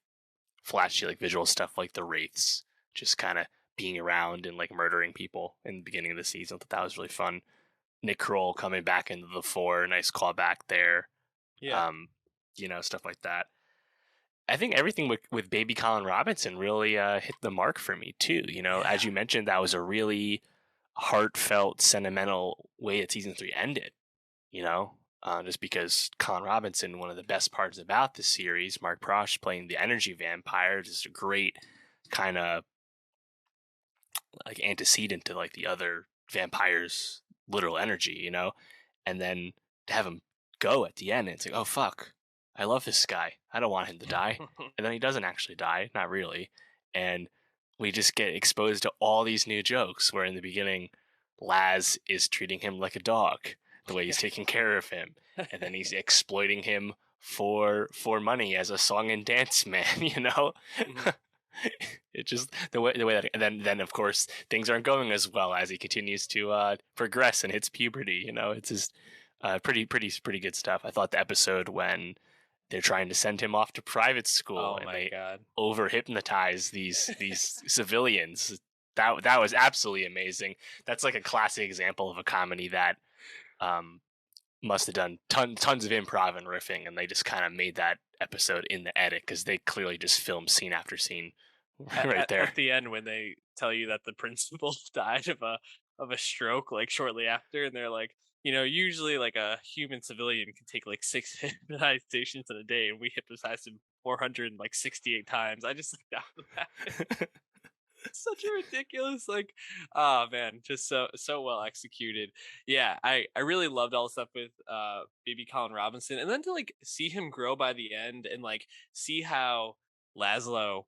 flashy like visual stuff like the wraiths just kind of being around and like murdering people in the beginning of the season. I thought that was really fun. Nick Kroll coming back into the fore, nice callback there. Yeah. Um, stuff like that. I think everything with Baby Colin Robinson really hit the mark for me too. Yeah. As you mentioned, that was a really heartfelt, sentimental way that season 3 ended. You know, just because Colin Robinson, one of the best parts about the series, Mark Prosh playing the energy vampire, just a great kind of like antecedent to like the other vampires' literal energy, you know, and then to have him go at the end, it's like, oh fuck, I love this guy, I don't want him to die, and then he doesn't actually die, not really, and we just get exposed to all these new jokes where in the beginning Laz is treating him like a dog, the way he's taking care of him, and then he's exploiting him for money as a song and dance man, you know. It just the way that, and then of course things aren't going as well as he continues to progress and hits puberty. You know, it's just pretty good stuff. I thought the episode when they're trying to send him off to private school Oh and my they god. over hypnotize these civilians, that was absolutely amazing. That's like a classic example of a comedy that must have done tons of improv and riffing, and they just kind of made that episode in the edit because they clearly just filmed scene after scene right there. At the end when they tell you that the principal died of a stroke like shortly after, and they're like, usually like a human civilian can take like 6 hypnotizations in a day, and we hypnotized him 468 times. I just like that. Such a ridiculous, like, oh man, just so well executed. Yeah, I really loved all the stuff with baby Colin Robinson, and then to like see him grow by the end, and like see how Laszlo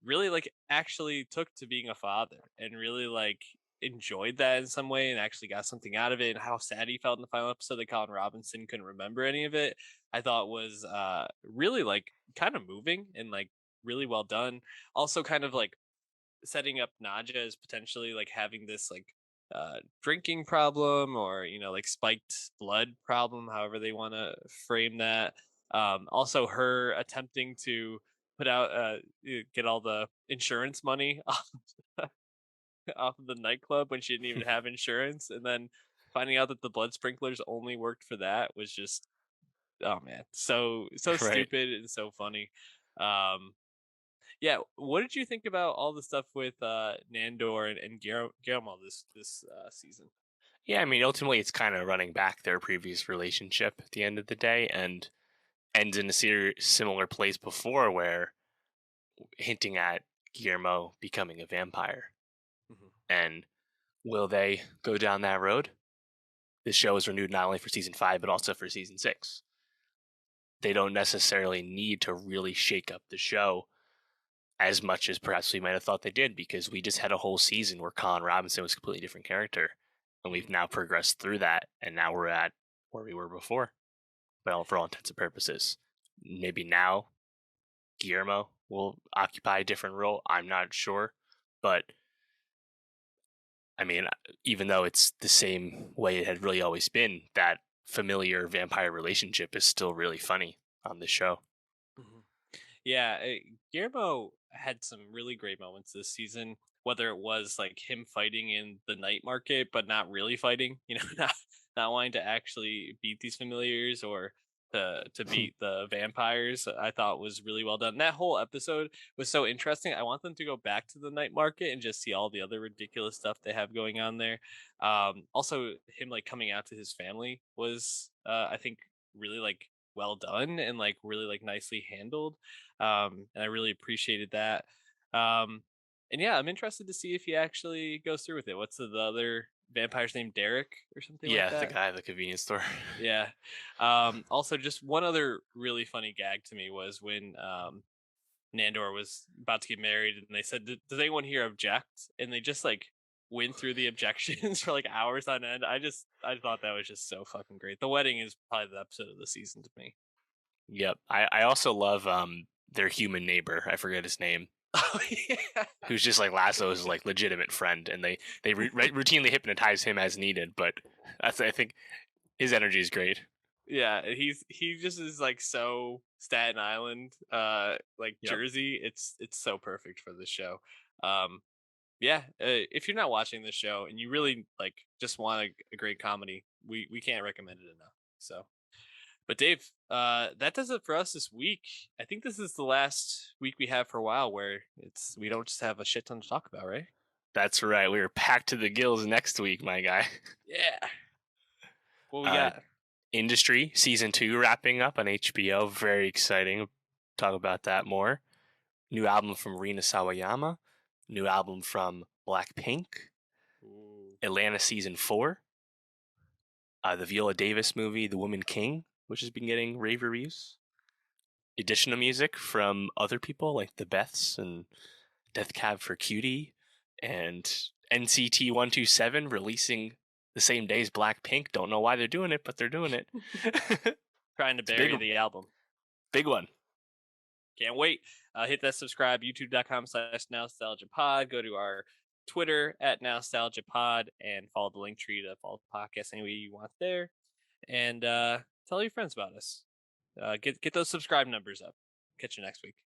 really like actually took to being a father, and really like enjoyed that in some way, and actually got something out of it, and how sad he felt in the final episode that Colin Robinson couldn't remember any of it, I thought was really like kind of moving, and like really well done. Also kind of like setting up Naja as potentially like having this like drinking problem, or like spiked blood problem, however they want to frame that. Also her attempting to put out get all the insurance money off of the nightclub when she didn't even have insurance, and then finding out that the blood sprinklers only worked for that was just, oh man, so Right. stupid and so funny. um yeah, what did you think about all the stuff with Nandor and Guillermo this season? Yeah, I mean, ultimately, it's kind of running back their previous relationship at the end of the day, and ends in a similar place before, where hinting at Guillermo becoming a vampire. Mhm. And will they go down that road? This show is renewed not only for season 5 but also for season 6. They don't necessarily need to really shake up the show as much as perhaps we might have thought they did, because we just had a whole season where Colin Robinson was a completely different character, and we've Mhm. now progressed through that, and now we're at where we were before. Well, for all intents and purposes, maybe now Guillermo will occupy a different role. I'm not sure, but I mean, even though it's the same way it had really always been, that familiar vampire relationship is still really funny on this show. Mhm. Yeah, Guillermo had some really great moments this season. Whether it was like him fighting in the night market, but not really fighting, not wanting to actually beat these familiars, or to beat the vampires, I thought was really well done. That whole episode was so interesting. I want them to go back to the night market and just see all the other ridiculous stuff they have going on there. Also, him like coming out to his family was, I think, really like well done, and like really like nicely handled. And I really appreciated that. Um, and yeah, I'm interested to see if he actually goes through with it. What's the other vampire's name? Derek or something like Yeah, the that? guy at the convenience store. Yeah. Also, just one other really funny gag to me was when Nandor was about to get married, and they said, "Does anyone here object?" And they just like went through the objections for like hours on end. I thought that was just so fucking great. The wedding is probably the episode of the season to me. Yep. I also love their human neighbor. I forget his name. Oh yeah. Who's just like Laszlo's like legitimate friend, and they routinely hypnotize him as needed. But I think his energy is great. Yeah, he just is like so Staten Island, like Yep. Jersey. It's so perfect for this show. Um, yeah, if you're not watching this show and you really like just want a great comedy, we can't recommend it enough. So, but Dave, that does it for us this week. I think this is the last week we have for a while where we don't just have a shit ton to talk about, right? That's right. We were packed to the gills next week, my guy. Yeah. What we got? Industry Season 2 wrapping up on HBO. Very exciting. Talk about that more. New album from Rina Sawayama. New album from Blackpink. Ooh. Atlanta Season 4. The Viola Davis movie, The Woman King, which has been getting rave reviews. Additional music from other people like The Beths and Death Cab for Cutie and NCT 127 releasing the same day as Blackpink. Don't know why they're doing it, but they're doing it. Trying to bury the album. Big one. Can't wait. Hit that subscribe, youtube.com/nostalgiapod. Go to our Twitter @nostalgiapod and follow the link tree to follow the podcast any way you want there. And tell your friends about us. Get those subscribe numbers up. Catch you next week.